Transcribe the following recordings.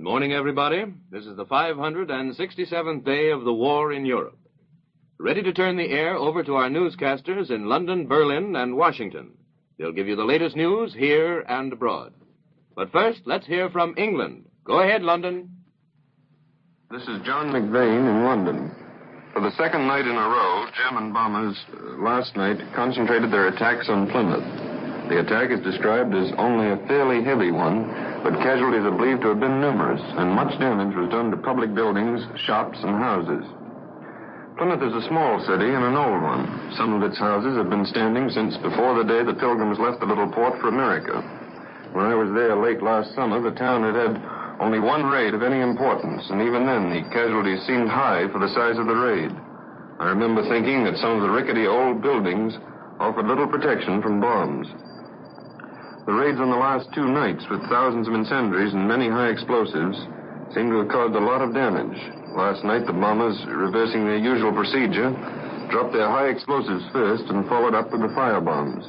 Good morning, everybody. This is the 567th day of the war in Europe. Ready to turn the air over to our newscasters in London, Berlin, and Washington. They'll give you the latest news here and abroad. But first, let's hear from England. Go ahead, London. This is John McVeigh in London. For the second night in a row, German bombers last night concentrated their attacks on Plymouth. The attack is described as only a fairly heavy one, but casualties are believed to have been numerous, and much damage was done to public buildings, shops, and houses. Plymouth is a small city and an old one. Some of its houses have been standing since before the day the Pilgrims left the little port for America. When I was there late last summer, the town had had only one raid of any importance, and even then the casualties seemed high for the size of the raid. I remember thinking that some of the rickety old buildings offered little protection from bombs. The raids on the last 2 nights, with thousands of incendiaries and many high explosives, seemed to have caused a lot of damage. Last night, the bombers, reversing their usual procedure, dropped their high explosives first and followed up with the firebombs.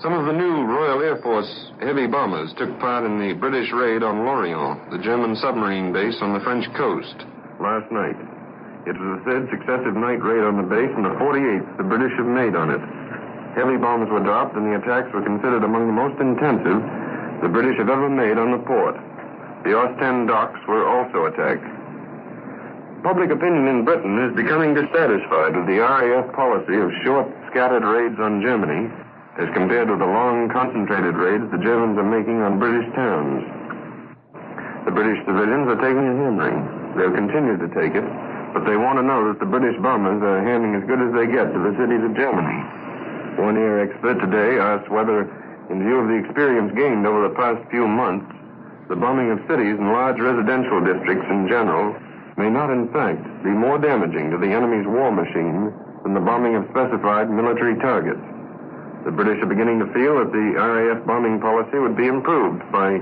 Some of the new Royal Air Force heavy bombers took part in the British raid on Lorient, the German submarine base on the French coast, last night. It was the third successive night raid on the base and the 48th the British have made on it. Heavy bombs were dropped and the attacks were considered among the most intensive the British have ever made on the port. The Ostend docks were also attacked. Public opinion in Britain is becoming dissatisfied with the RAF policy of short, scattered raids on Germany as compared with the long, concentrated raids the Germans are making on British towns. The British civilians are taking a hammering. They'll continue to take it, but they want to know that the British bombers are handing as good as they get to the cities of Germany. One air expert today asked whether, in view of the experience gained over the past few months, the bombing of cities and large residential districts in general may not, in fact, be more damaging to the enemy's war machine than the bombing of specified military targets. The British are beginning to feel that the RAF bombing policy would be improved by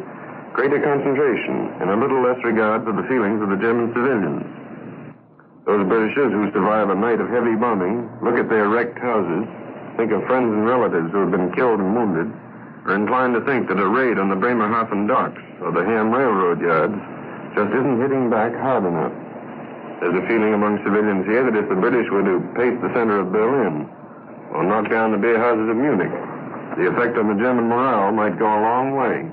greater concentration and a little less regard for the feelings of the German civilians. Those Britishers who survive a night of heavy bombing, look at their wrecked houses, think of friends and relatives who have been killed and wounded, are inclined to think that a raid on the Bremerhaven docks or the Ham railroad yards just isn't hitting back hard enough. There's a feeling among civilians here that if the British were to pace the center of Berlin or knock down the beer houses of Munich, the effect on the German morale might go a long way.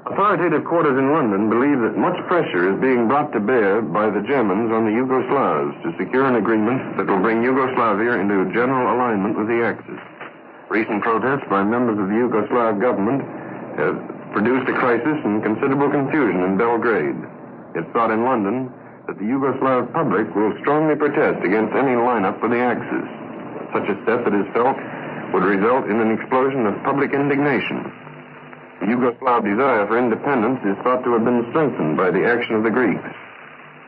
Authoritative quarters in London believe that much pressure is being brought to bear by the Germans on the Yugoslavs to secure an agreement that will bring Yugoslavia into general alignment with the Axis. Recent protests by members of the Yugoslav government have produced a crisis and considerable confusion in Belgrade. It's thought in London that the Yugoslav public will strongly protest against any lineup with the Axis. Such a step, it is felt, would result in an explosion of public indignation. The Yugoslav desire for independence is thought to have been strengthened by the action of the Greeks.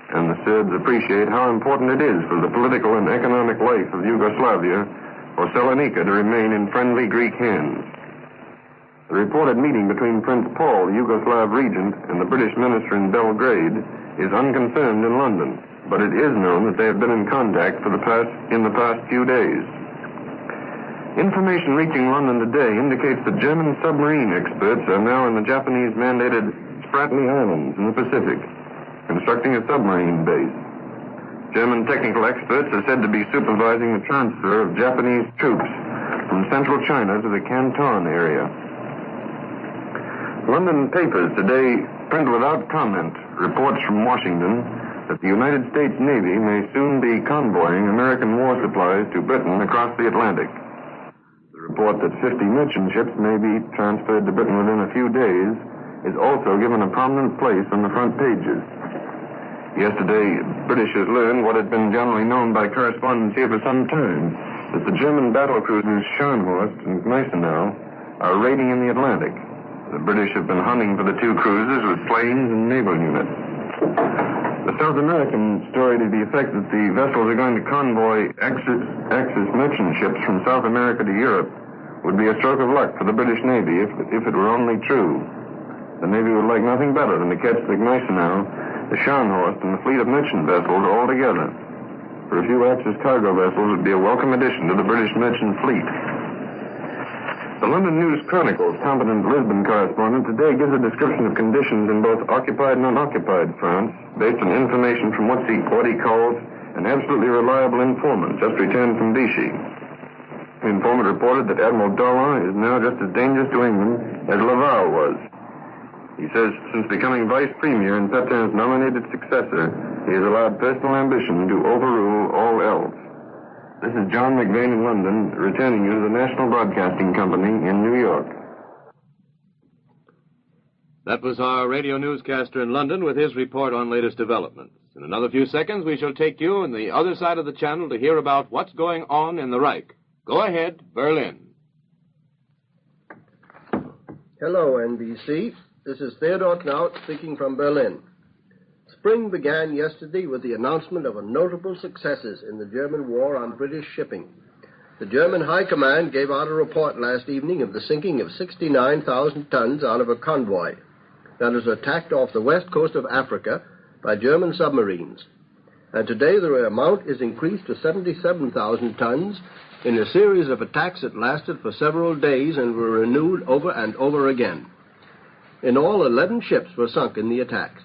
And the Serbs appreciate how important it is for the political and economic life of Yugoslavia for Salonika to remain in friendly Greek hands. The reported meeting between Prince Paul, the Yugoslav regent, and the British minister in Belgrade is unconfirmed in London, but it is known that they have been in contact in the past few days. Information reaching London today indicates that German submarine experts are now in the Japanese-mandated Spratly Islands in the Pacific, constructing a submarine base. German technical experts are said to be supervising the transfer of Japanese troops from central China to the Canton area. London papers today print without comment reports from Washington that the United States Navy may soon be convoying American war supplies to Britain across the Atlantic. The report that 50 merchant ships may be transferred to Britain within a few days is also given a prominent place on the front pages. Yesterday, Britishers learned what had been generally known by correspondents here for some time, that the German battle cruisers Scharnhorst and Gneisenau are raiding in the Atlantic. The British have been hunting for the 2 cruisers with planes and naval units. The South American story to the effect that the vessels are going to convoy Axis merchant ships from South America to Europe would be a stroke of luck for the British Navy if it were only true. The Navy would like nothing better than to catch the Gneisenau, the Scharnhorst, and the fleet of merchant vessels all together. For a few Axis cargo vessels, it would be a welcome addition to the British merchant fleet. The London News Chronicle's competent Lisbon correspondent today gives a description of conditions in both occupied and unoccupied France based on information from what he calls an absolutely reliable informant just returned from Vichy. The informant reported that Admiral Darlan is now just as dangerous to England as Laval was. He says since becoming vice premier and Pepin's nominated successor, he has allowed personal ambition to overrule all else. This is John McVane in London, returning you to the National Broadcasting Company in New York. That was our radio newscaster in London with his report on latest developments. In another few seconds, we shall take you on the other side of the channel to hear about what's going on in the Reich. Go ahead, Berlin. Hello, NBC. This is Theodore Knaut speaking from Berlin. Spring began yesterday with the announcement of notable successes in the German war on British shipping. The German High Command gave out a report last evening of the sinking of 69,000 tons out of a convoy that was attacked off the west coast of Africa by German submarines. And today the amount is increased to 77,000 tons in a series of attacks that lasted for several days and were renewed over and over again. In all, 11 ships were sunk in the attacks.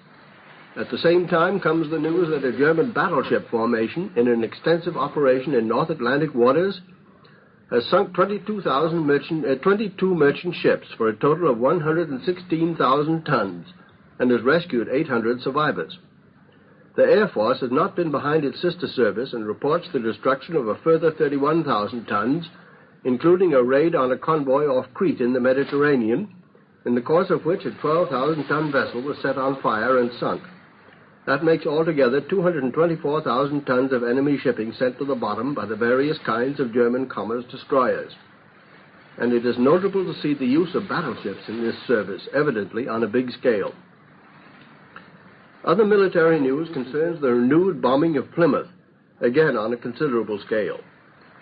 At the same time comes the news that a German battleship formation in an extensive operation in North Atlantic waters has sunk 22 merchant ships for a total of 116,000 tons and has rescued 800 survivors. The Air Force has not been behind its sister service and reports the destruction of a further 31,000 tons, including a raid on a convoy off Crete in the Mediterranean, in the course of which a 12,000-ton vessel was set on fire and sunk. That makes altogether 224,000 tons of enemy shipping sent to the bottom by the various kinds of German commerce destroyers. And it is notable to see the use of battleships in this service, evidently on a big scale. Other military news concerns the renewed bombing of Plymouth, again on a considerable scale.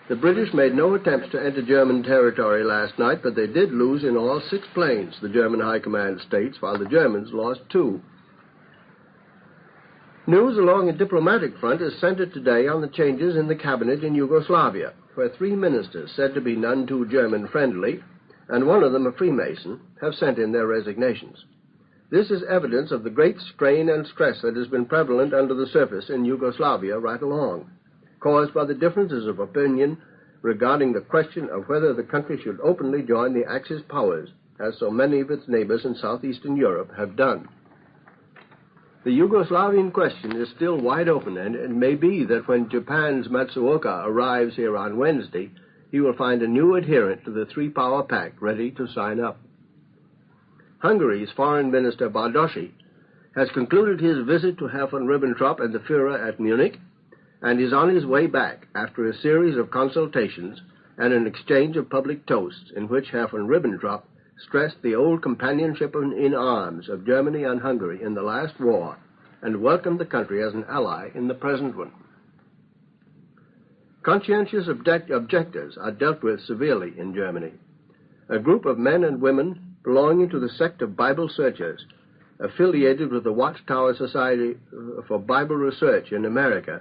The British made no attempts to enter German territory last night, but they did lose in all 6 planes, the German High Command states, while the Germans lost 2. News along a diplomatic front is centered today on the changes in the cabinet in Yugoslavia, where 3 ministers, said to be none too German-friendly, and one of them a Freemason, have sent in their resignations. This is evidence of the great strain and stress that has been prevalent under the surface in Yugoslavia right along, caused by the differences of opinion regarding the question of whether the country should openly join the Axis powers, as so many of its neighbors in southeastern Europe have done. The Yugoslavian question is still wide open, and it may be that when Japan's Matsuoka arrives here on Wednesday, he will find a new adherent to the 3-power pact ready to sign up. Hungary's Foreign Minister Bardosi has concluded his visit to Herr von Ribbentrop and the Führer at Munich and is on his way back after a series of consultations and an exchange of public toasts in which Herr von Ribbentrop stressed the old companionship in arms of Germany and Hungary in the last war and welcomed the country as an ally in the present one. Conscientious objectors are dealt with severely in Germany. A group of men and women belonging to the sect of Bible Searchers, affiliated with the Watchtower Society for Bible Research in America,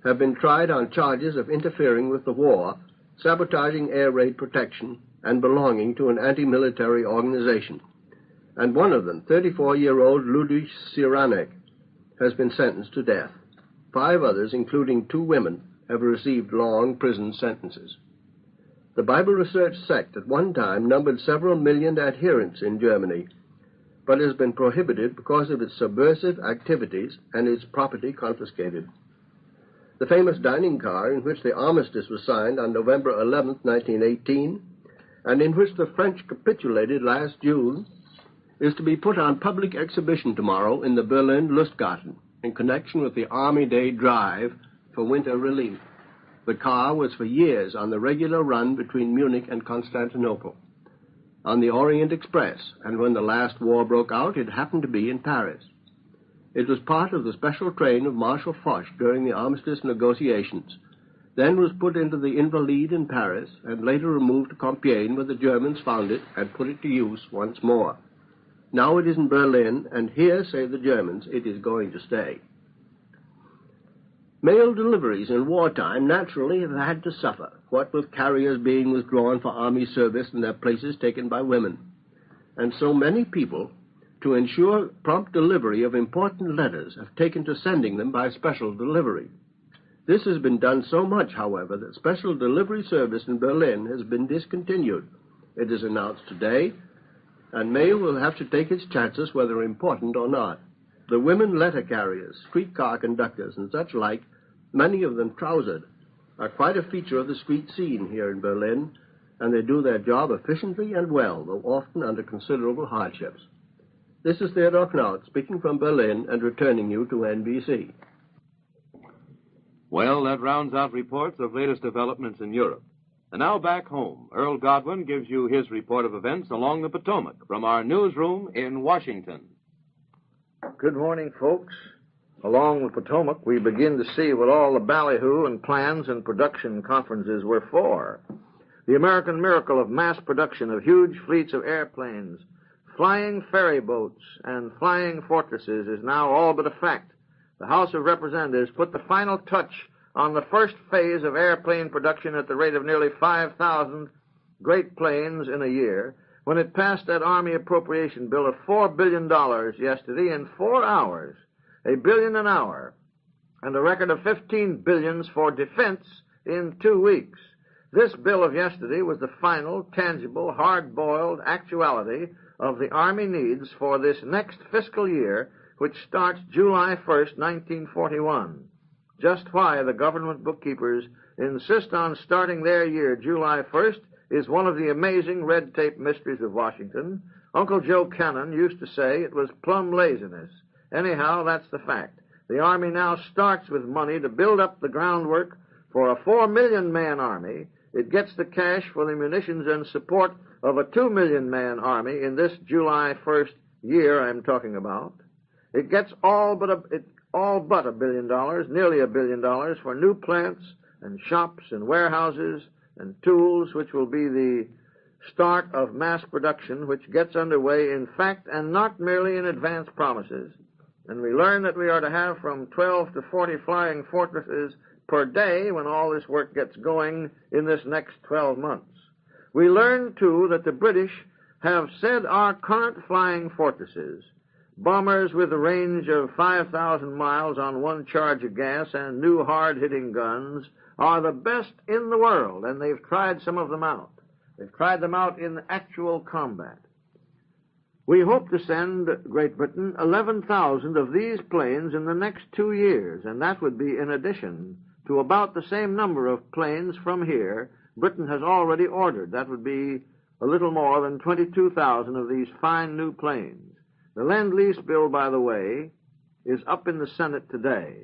have been tried on charges of interfering with the war, sabotaging air raid protection, and belonging to an anti-military organization. And one of them, 34-year-old Ludwig Siranek, has been sentenced to death. 5 others, including 2 women, have received long prison sentences. The Bible Research sect at one time numbered several million adherents in Germany, but has been prohibited because of its subversive activities and its property confiscated. The famous dining car in which the armistice was signed on November 11, 1918, and in which the French capitulated last June, is to be put on public exhibition tomorrow in the Berlin Lustgarten in connection with the Army Day drive for winter relief. The car was for years on the regular run between Munich and Constantinople, on the Orient Express, and when the last war broke out, it happened to be in Paris. It was part of the special train of Marshal Foch during the armistice negotiations, then was put into the Invalides in Paris, and later removed to Compiègne, where the Germans found it and put it to use once more. Now it is in Berlin, and here, say the Germans, it is going to stay. Mail deliveries in wartime naturally have had to suffer, what with carriers being withdrawn for Army service and their places taken by women. And so many people, to ensure prompt delivery of important letters, have taken to sending them by special delivery. This has been done so much, however, that special delivery service in Berlin has been discontinued. It is announced today, and mail will have to take its chances whether important or not. The women letter carriers, streetcar conductors, and such like, many of them trousered, are quite a feature of the street scene here in Berlin, and they do their job efficiently and well, though often under considerable hardships. This is Theodore Knaut speaking from Berlin and returning you to NBC. Well, that rounds out reports of latest developments in Europe. And now back home, Earl Godwin gives you his report of events along the Potomac from our newsroom in Washington. Good morning, folks. Along the Potomac, we begin to see what all the ballyhoo and plans and production conferences were for. The American miracle of mass production of huge fleets of airplanes, flying ferry boats, and flying fortresses is now all but a fact. The House of Representatives put the final touch on the first phase of airplane production at the rate of nearly 5,000 great planes in a year when it passed that Army appropriation bill of $4 billion yesterday in 4 hours, $1 billion an hour, and a record of $15 billion for defense in 2 weeks. This bill of yesterday was the final, tangible, hard-boiled actuality of the Army needs for this next fiscal year, which starts July 1st, 1941. Just why the government bookkeepers insist on starting their year July 1st is one of the amazing red tape mysteries of Washington. Uncle Joe Cannon used to say it was plumb laziness. Anyhow, that's the fact. The Army now starts with money to build up the groundwork for a 4 million-man Army. It gets the cash for the munitions and support of a 2 million-man Army in this July 1st year I'm talking about. It gets all but $1 billion, nearly $1 billion, for new plants and shops and warehouses and tools, which will be the start of mass production, which gets underway in fact and not merely in advance promises. And we learn that we are to have from 12 to 40 flying fortresses per day when all this work gets going in this next 12 months. We learn, too, that the British have said our current flying fortresses, bombers with a range of 5,000 miles on one charge of gas and new hard-hitting guns, are the best in the world, and they've tried some of them out. They've tried them out in actual combat. We hope to send Great Britain 11,000 of these planes in the next 2 years, and that would be in addition to about the same number of planes from here Britain has already ordered. That would be a little more than 22,000 of these fine new planes. The Lend-Lease bill, by the way, is up in the Senate today,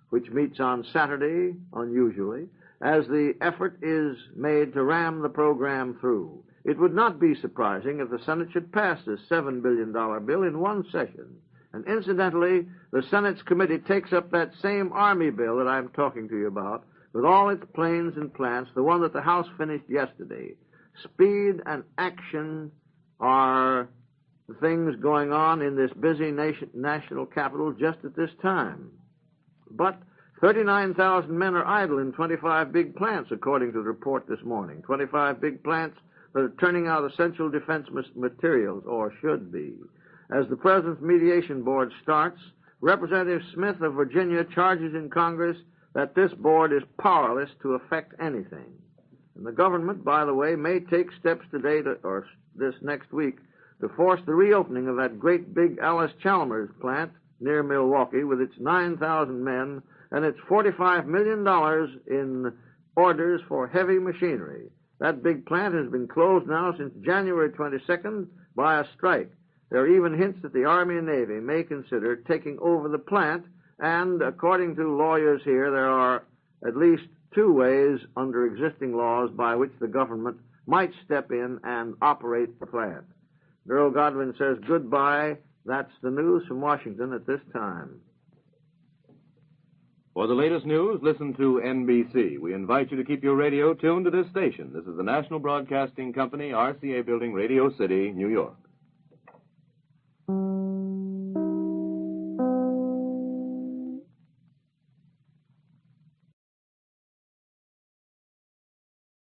which meets on Saturday, unusually, as the effort is made to ram the program through. It would not be surprising if the Senate should pass this $7 billion bill in one session. And incidentally, the Senate's committee takes up that same Army bill that I'm talking to you about, with all its planes and plants, the one that the House finished yesterday. Speed and action are the things going on in this busy national capital just at this time. But 39,000 men are idle in 25 big plants, according to the report this morning. 25 big plants that are turning out essential defense materials, or should be. As the President's Mediation Board starts, Representative Smith of Virginia charges in Congress that this board is powerless to effect anything. And the government, by the way, may take steps today or this next week to force the reopening of that great big Alice Chalmers plant near Milwaukee with its 9,000 men and its $45 million in orders for heavy machinery. That big plant has been closed now since January 22nd by a strike. There are even hints that the Army and Navy may consider taking over the plant, and according to lawyers here, there are at least 2 ways under existing laws by which the government might step in and operate the plant. Earl Godwin says goodbye. That's the news from Washington at this time. For the latest news, listen to NBC. We invite you to keep your radio tuned to this station. This is the National Broadcasting Company, RCA Building, Radio City, New York.